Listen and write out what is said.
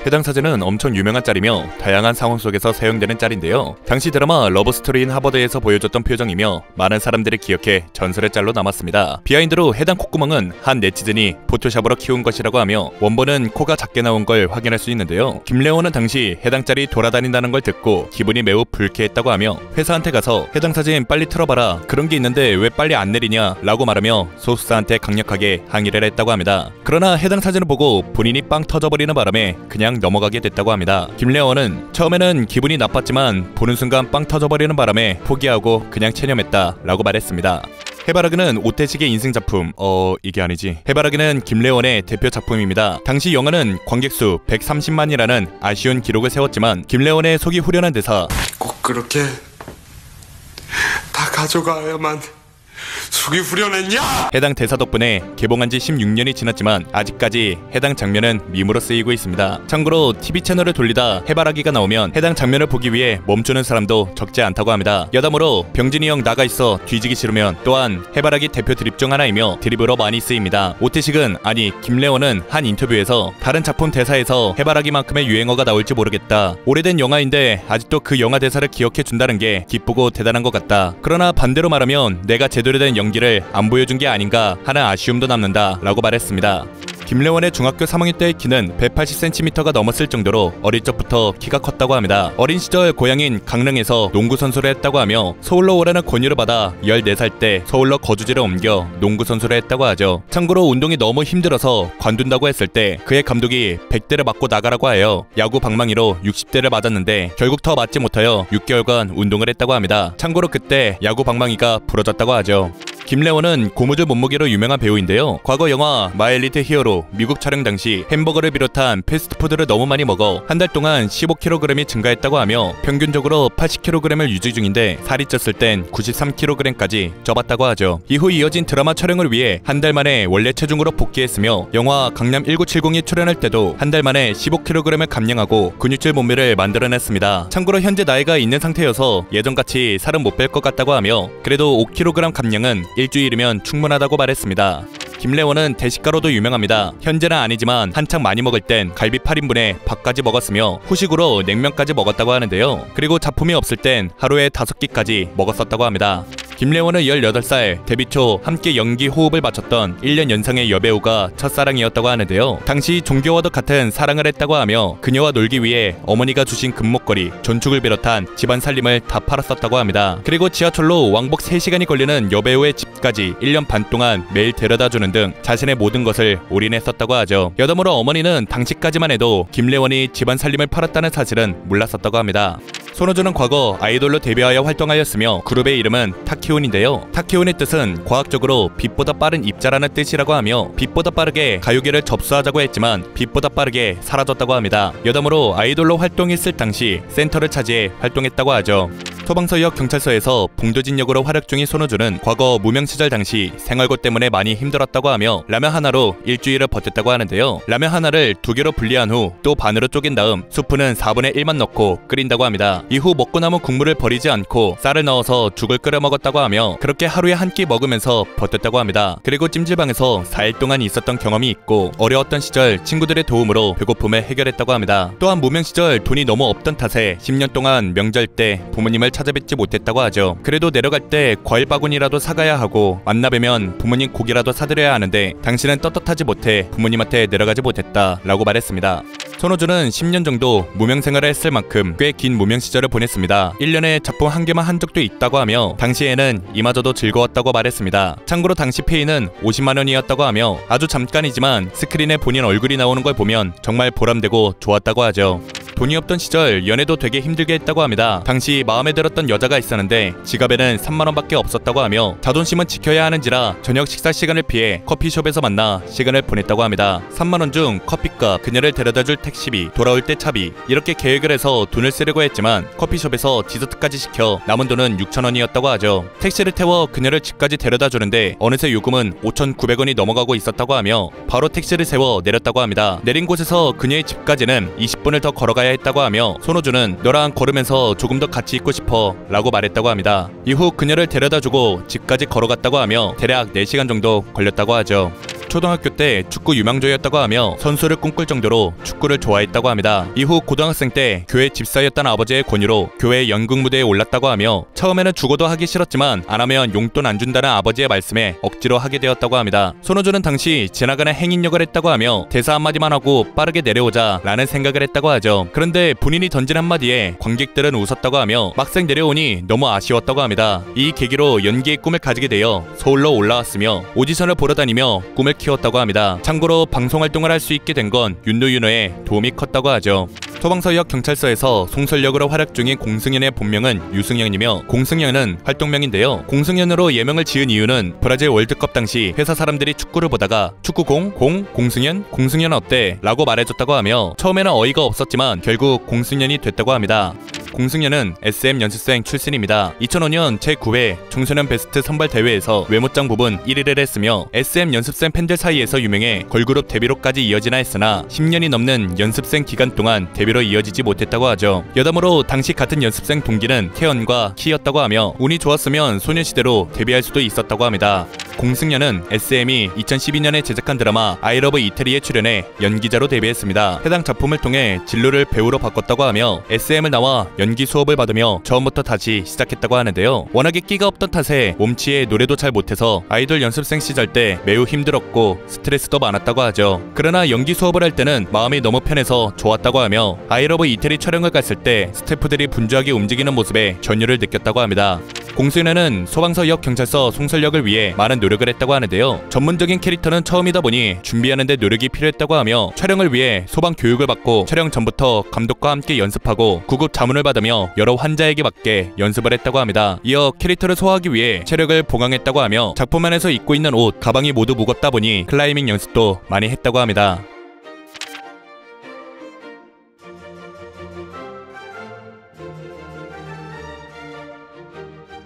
해당 사진은 엄청 유명한 짤이며 다양한 상황 속에서 사용되는 짤인데요. 당시 드라마 러브스토리인 하버드에서 보여줬던 표정이며 많은 사람들이 기억해 전설의 짤로 남았습니다. 비하인드로 해당 콧구멍은 한 네티즌이 포토샵으로 키운 것이라고 하며 원본은 코가 작게 나온 걸 확인할 수 있는데요. 김래호는 당시 해당 짤이 돌아다닌다는 걸 듣고 기분이 매우 불쾌했다고 하며 회사한테 가서 해당 사진 빨리 틀어봐라, 그런 게 있는데 왜 빨리 안 내리냐 라고 말하며 소속사한테 강력하게 항의를 했다고 합니다. 그러나 해당 사진을 보고 본인이 빵 터져버리는 바람에 그냥 넘어가게 됐다고 합니다. 김래호는 처음에는 기분이 나빴지만 보는 순간 빵 터져버리는 바람에 포기하고 그냥 체념했다 라고 말했습니다. 해바라기는 오태식의 인생작품, 이게 아니지. 해바라기는 김래원의 대표 작품입니다. 당시 영화는 관객수 130만이라는 아쉬운 기록을 세웠지만 김래원의 속이 후련한 대사, 꼭 그렇게 다 가져가야만 속이 후련했냐? 해당 대사 덕분에 개봉한 지 16년이 지났지만 아직까지 해당 장면은 밈으로 쓰이고 있습니다. 참고로 TV 채널을 돌리다 해바라기가 나오면 해당 장면을 보기 위해 멈추는 사람도 적지 않다고 합니다. 여담으로 병진이 형 나가 있어 뒤지기 싫으면 또한 해바라기 대표 드립 중 하나이며 드립으로 많이 쓰입니다. 오태식은, 아니 김래원은 한 인터뷰에서 다른 작품 대사에서 해바라기만큼의 유행어가 나올지 모르겠다. 오래된 영화인데 아직도 그 영화 대사를 기억해 준다는 게 기쁘고 대단한 것 같다. 그러나 반대로 말하면 내가 제대로 된 연기를 안 보여준 게 아닌가 하는 아쉬움도 남는다 라고 말했습니다. 김래원의 중학교 3학년 때의 키는 180cm가 넘었을 정도로 어릴 적부터 키가 컸다고 합니다. 어린 시절 고향인 강릉에서 농구 선수를 했다고 하며 서울로 오라는 권유를 받아 14살 때 서울로 거주지를 옮겨 농구 선수를 했다고 하죠. 참고로 운동이 너무 힘들어서 관둔다고 했을 때 그의 감독이 100대를 맞고 나가라고 하여 야구 방망이로 60대를 맞았는데 결국 더 맞지 못하여 6개월간 운동을 했다고 합니다. 참고로 그때 야구 방망이가 부러졌다고 하죠. 김래원은 고무줄 몸무게로 유명한 배우인데요. 과거 영화 마일리트 히어로 미국 촬영 당시 햄버거를 비롯한 패스트푸드를 너무 많이 먹어 한 달 동안 15kg이 증가했다고 하며 평균적으로 80kg을 유지 중인데 살이 쪘을 땐 93kg까지 쪄봤다고 하죠. 이후 이어진 드라마 촬영을 위해 한 달 만에 원래 체중으로 복귀했으며 영화 강남 1970에 출연할 때도 한 달 만에 15kg을 감량하고 근육질 몸매를 만들어냈습니다. 참고로 현재 나이가 있는 상태여서 예전같이 살은 못 뺄 것 같다고 하며 그래도 5kg 감량은 일주일이면 충분하다고 말했습니다. 김래원은 대식가로도 유명합니다. 현재는 아니지만 한창 많이 먹을 땐 갈비 8인분에 밥까지 먹었으며 후식으로 냉면까지 먹었다고 하는데요. 그리고 작품이 없을 땐 하루에 5끼까지 먹었었다고 합니다. 김래원은 18살 데뷔 초 함께 연기 호흡을 맞췄던 1년 연상의 여배우가 첫사랑이었다고 하는데요. 당시 종교와도 같은 사랑을 했다고 하며 그녀와 놀기 위해 어머니가 주신 금목걸이, 전축을 비롯한 집안 살림을 다 팔았었다고 합니다. 그리고 지하철로 왕복 3시간이 걸리는 여배우의 집까지 1년 반 동안 매일 데려다주는 등 자신의 모든 것을 올인했었다고 하죠. 여러모로 어머니는 당시까지만 해도 김래원이 집안 살림을 팔았다는 사실은 몰랐었다고 합니다. 손호준은 과거 아이돌로 데뷔하여 활동하였으며 그룹의 이름은 타키온인데요. 타키온의 뜻은 과학적으로 빛보다 빠른 입자라는 뜻이라고 하며 빛보다 빠르게 가요계를 접수하자고 했지만 빛보다 빠르게 사라졌다고 합니다. 여담으로 아이돌로 활동했을 당시 센터를 차지해 활동했다고 하죠. 소방서역 경찰서에서 봉도진 역으로 활약 중인 손호준은 과거 무명 시절 당시 생활고 때문에 많이 힘들었다고 하며 라면 하나로 일주일을 버텼다고 하는데요. 라면 하나를 2개로 분리한 후 또 반으로 쪼갠 다음 수프는 4분의 1만 넣고 끓인다고 합니다. 이후 먹고 남은 국물을 버리지 않고 쌀을 넣어서 죽을 끓여 먹었다고 하며 그렇게 하루에 한 끼 먹으면서 버텼다고 합니다. 그리고 찜질방에서 4일 동안 있었던 경험이 있고 어려웠던 시절 친구들의 도움으로 배고픔을 해결했다고 합니다. 또한 무명 시절 돈이 너무 없던 탓에 10년 동안 명절 때 부모님을 찾아뵙지 못했다고 하죠. 그래도 내려갈 때 과일 바구니라도 사가야 하고 만나 뵈면 부모님 고기라도 사드려야 하는데 당신은 떳떳하지 못해 부모님한테 내려가지 못했다 라고 말했습니다. 손호준은 10년 정도 무명 생활을 했을 만큼 꽤 긴 무명 시절을 보냈습니다. 1년에 작품 1개만 한 적도 있다고 하며 당시에는 이마저도 즐거웠다고 말했습니다. 참고로 당시 페이는 50만 원이었다고 하며 아주 잠깐이지만 스크린에 본인 얼굴이 나오는 걸 보면 정말 보람되고 좋았다고 하죠. 돈이 없던 시절 연애도 되게 힘들게 했다고 합니다. 당시 마음에 들었던 여자가 있었는데 지갑에는 3만원밖에 없었다고 하며 자존심은 지켜야 하는지라 저녁 식사 시간을 피해 커피숍에서 만나 시간을 보냈다고 합니다. 3만원 중 커피값, 그녀를 데려다줄 택시비, 돌아올 때 차비 이렇게 계획을 해서 돈을 쓰려고 했지만 커피숍에서 디저트까지 시켜 남은 돈은 6,000원이었다고 하죠. 택시를 태워 그녀를 집까지 데려다 주는데 어느새 요금은 5,900원이 넘어가고 있었다고 하며 바로 택시를 세워 내렸다고 합니다. 내린 곳에서 그녀의 집까지는 20분을 더 걸어가야 했다고 하며 손호준은 너랑 걸으면서 조금 더 같이 있고 싶어 라고 말했다고 합니다. 이후 그녀를 데려다주고 집까지 걸어갔다고 하며 대략 4시간 정도 걸렸다고 하죠. 초등학교 때 축구 유망주였다고 하며 선수를 꿈꿀 정도로 축구를 좋아했다고 합니다. 이후 고등학생 때 교회 집사였던 아버지의 권유로 교회 연극 무대에 올랐다고 하며 처음에는 죽어도 하기 싫었지만 안 하면 용돈 안 준다는 아버지의 말씀에 억지로 하게 되었다고 합니다. 손호준은 당시 지나가는 행인 역을 했다고 하며 대사 한마디만 하고 빠르게 내려오자 라는 생각을 했다고 하죠. 그런데 본인이 던진 한마디에 관객들은 웃었다고 하며 막상 내려오니 너무 아쉬웠다고 합니다. 이 계기로 연기의 꿈을 가지게 되어 서울로 올라왔으며 오디션을 보러 다니며 꿈을 키웠다고 합니다. 참고로 방송활동을 할 수 있게 된 건 윤도윤호의 도움이 컸다고 하죠. 소방서역 경찰서에서 송설역으로 활약 중인 공승현의 본명은 유승현이며 공승현은 활동명인데요. 공승현으로 예명을 지은 이유는 브라질 월드컵 당시 회사 사람들이 축구를 보다가 축구공, 공승현 어때? 라고 말해줬다고 하며 처음에는 어이가 없었지만 결국 공승현이 됐다고 합니다. 공승현은 SM 연습생 출신입니다. 2005년 제9회 청소년 베스트 선발 대회에서 외모장 부분 1위를 했으며 SM 연습생 팬들 사이에서 유명해 걸그룹 데뷔로까지 이어지나 했으나 10년이 넘는 연습생 기간 동안 데뷔로 이어지지 못했다고 하죠. 여담으로 당시 같은 연습생 동기는 태연과 키였다고 하며 운이 좋았으면 소녀시대로 데뷔할 수도 있었다고 합니다. 공승현은 SM이 2012년에 제작한 드라마 아이러브 이태리에 출연해 연기자로 데뷔했습니다. 해당 작품을 통해 진로를 배우로 바꿨다고 하며 SM을 나와 연기 수업을 받으며 처음부터 다시 시작했다고 하는데요. 워낙에 끼가 없던 탓에 몸치에 노래도 잘 못해서 아이돌 연습생 시절 때 매우 힘들었고 스트레스도 많았다고 하죠. 그러나 연기 수업을 할 때는 마음이 너무 편해서 좋았다고 하며 아이러브 이태리 촬영을 갔을 때 스태프들이 분주하게 움직이는 모습에 전율을 느꼈다고 합니다. 공승현은 소방서역 경찰서 송설역을 위해 많은 노력을 했다고 하는데요. 전문적인 캐릭터는 처음이다 보니 준비하는 데 노력이 필요했다고 하며 촬영을 위해 소방 교육을 받고 촬영 전부터 감독과 함께 연습하고 구급 자문을 받으며 여러 환자에게 맞게 연습을 했다고 합니다. 이어 캐릭터를 소화하기 위해 체력을 보강했다고 하며 작품 안에서 입고 있는 옷, 가방이 모두 무겁다 보니 클라이밍 연습도 많이 했다고 합니다.